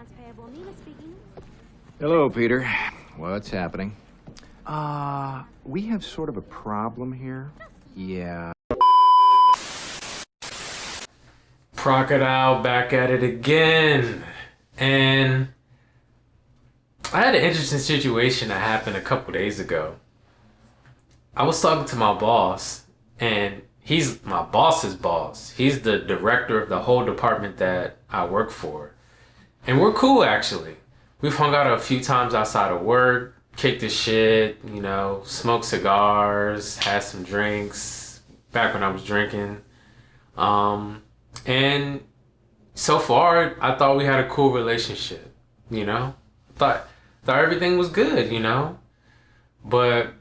Accounts payable. Nina speaking. Hello, Peter. What's happening? We have sort of a problem here. Yeah. Crocodile back at it again. And I had an interesting situation that happened a couple days ago. I was talking to my boss, and he's my boss's boss. He's the director of the whole department that I work for. And we're cool, actually. We've hung out a few times outside of work, kicked the shit, smoked cigars, had some drinks back when I was drinking. And so far, I thought we had a cool relationship, Thought everything was good, But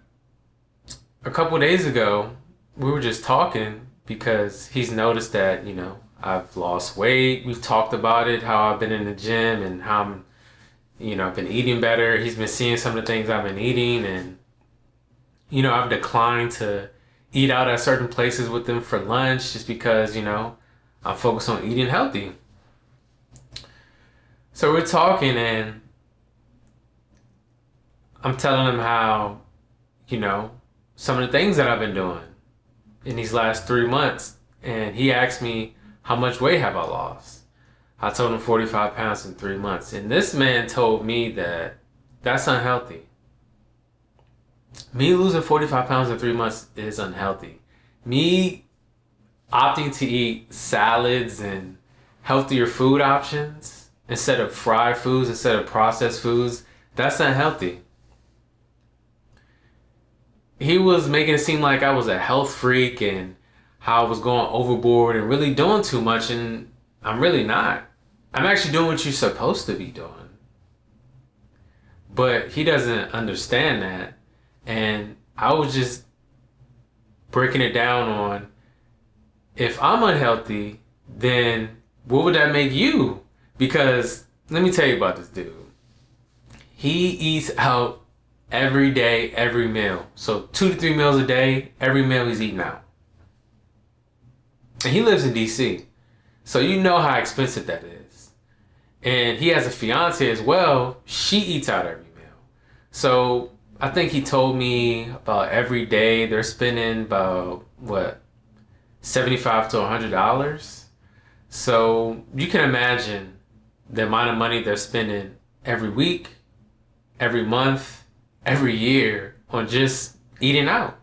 a couple days ago, we were just talking because he's noticed that, I've lost weight. We've talked about it, how I've been in the gym and how I'm, I've been eating better. He's been seeing some of the things I've been eating, and, I've declined to eat out at certain places with them for lunch just because, I'm focused on eating healthy. So we're talking, and I'm telling him how, some of the things that I've been doing in these last 3 months. And he asked me, how much weight have I lost? I told him 45 pounds in 3 months. And this man told me that that's unhealthy. Me losing 45 pounds in 3 months is unhealthy. Me opting to eat salads and healthier food options instead of fried foods, instead of processed foods, that's unhealthy. He was making it seem like I was a health freak and how I was going overboard and really doing too much, and I'm really not. I'm actually doing what you're supposed to be doing. But he doesn't understand that. And I was just breaking it down on, if I'm unhealthy, then what would that make you? Because let me tell you about this dude. He eats out every day, every meal. So 2 to 3 meals a day, every meal he's eating out. And he lives in DC. So you know how expensive that is. And he has a fiance as well. She eats out every meal. So I think he told me about every day they're spending about, $75 to $100. So you can imagine the amount of money they're spending every week, every month, every year on just eating out.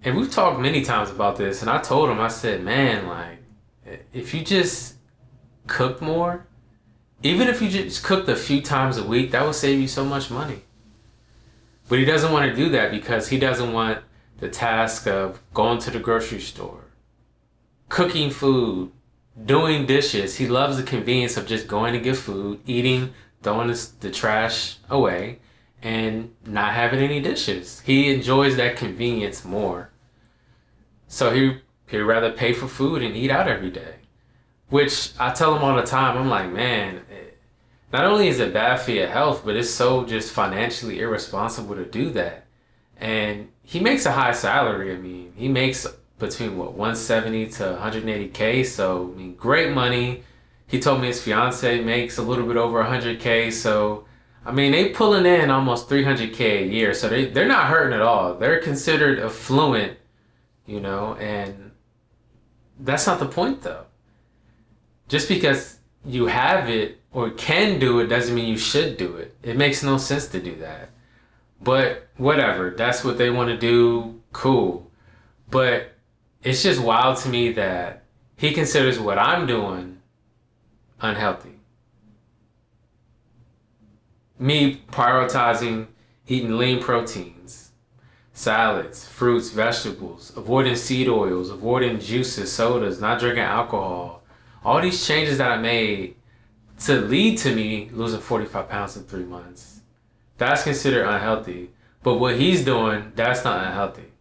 And we've talked many times about this, and I told him, I said, man, if you just cooked more, even if you just cooked a few times a week, that would save you so much money. But he doesn't want to do that because he doesn't want the task of going to the grocery store, cooking food, doing dishes. He loves the convenience of just going to get food, eating, throwing the trash away, and not having any dishes. He enjoys that convenience more. So he'd rather pay for food and eat out every day. Which I tell him all the time, I'm like, man, not only is it bad for your health, but it's so just financially irresponsible to do that. And he makes a high salary. I mean, he makes between 170 to 180K. So, great money. He told me his fiance makes a little bit over 100K. So, they pulling in almost 300K a year. So they're not hurting at all. They're considered affluent, and that's not the point though. Just because you have it or can do it doesn't mean you should do it. It makes no sense to do that. But whatever, that's what they want to do, cool. But it's just wild to me that he considers what I'm doing unhealthy. Me prioritizing eating lean proteins, salads, fruits, vegetables, avoiding seed oils, avoiding juices, sodas, not drinking alcohol. All these changes that I made to lead to me losing 45 pounds in 3 months. That's considered unhealthy. But what he's doing, that's not unhealthy.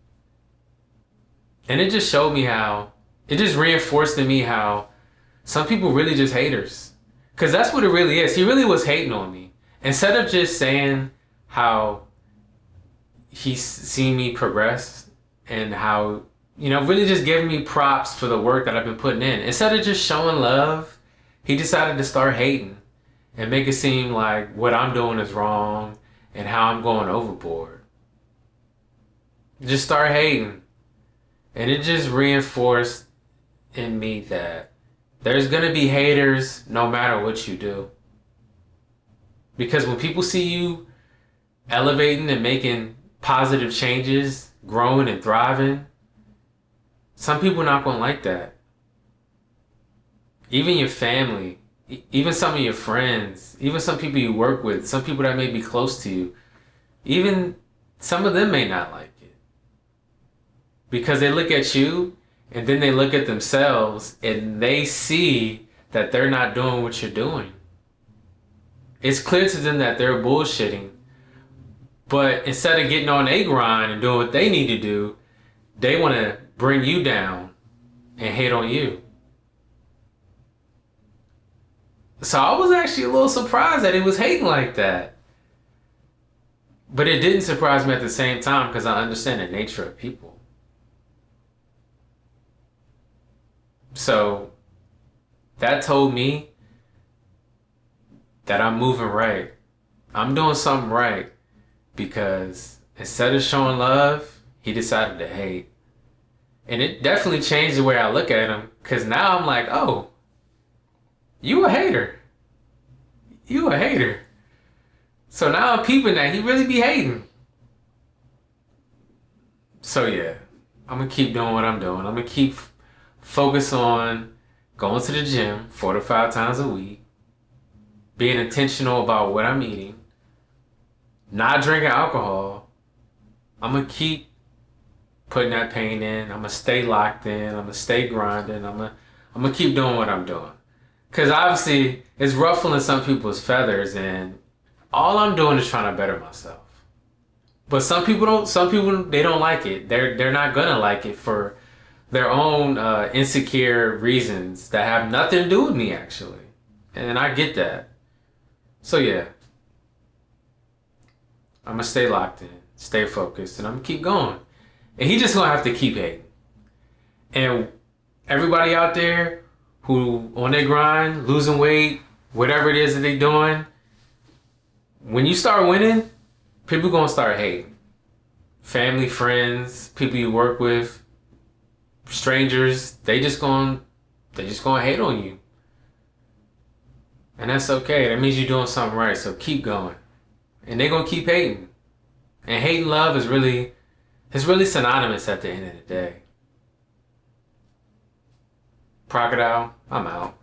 And it just showed me it just reinforced in me how some people really just haters. Because that's what it really is. He really was hating on me. Instead of just saying how he's seen me progress and how, really just giving me props for the work that I've been putting in. Instead of just showing love, he decided to start hating. and make it seem like what I'm doing is wrong and how I'm going overboard. Just start hating. And it just reinforced in me that there's going to be haters no matter what you do. Because when people see you elevating and making positive changes, growing and thriving, some people are not going to like that. Even your family, even some of your friends, even some people you work with, some people that may be close to you, even some of them may not like it. Because they look at you and then they look at themselves and they see that they're not doing what you're doing. It's clear to them that they're bullshitting. But instead of getting on their grind and doing what they need to do, they want to bring you down and hate on you. So I was actually a little surprised that he was hating like that. But it didn't surprise me at the same time because I understand the nature of people. So that told me that I'm moving right. I'm doing something right because instead of showing love, he decided to hate. And it definitely changed the way I look at him because now I'm like, oh, you a hater. You a hater. So now I'm peeping that he really be hating. So yeah, I'm going to keep doing what I'm doing. I'm going to keep focus on going to the gym 4 to 5 times a week, being intentional about what I'm eating, not drinking alcohol. I'm going to keep putting that pain in. I'm going to stay locked in. I'm going to stay grinding. I'm going to keep doing what I'm doing. Because obviously, it's ruffling some people's feathers, and all I'm doing is trying to better myself. But some people don't. Some people, they don't like it. They're not gonna like it for their own insecure reasons that have nothing to do with me, actually. And I get that. So yeah, I'm gonna stay locked in, stay focused, and I'm gonna keep going. And he just gonna have to keep hating. And everybody out there who on their grind, losing weight, whatever it is that they're doing, when you start winning, people gonna start hating. Family, friends, people you work with, strangers, they just gonna hate on you. And that's okay. That means you're doing something right. So keep going. And they're gonna keep hating. And hate and love is really synonymous at the end of the day. Crocodile, I'm out.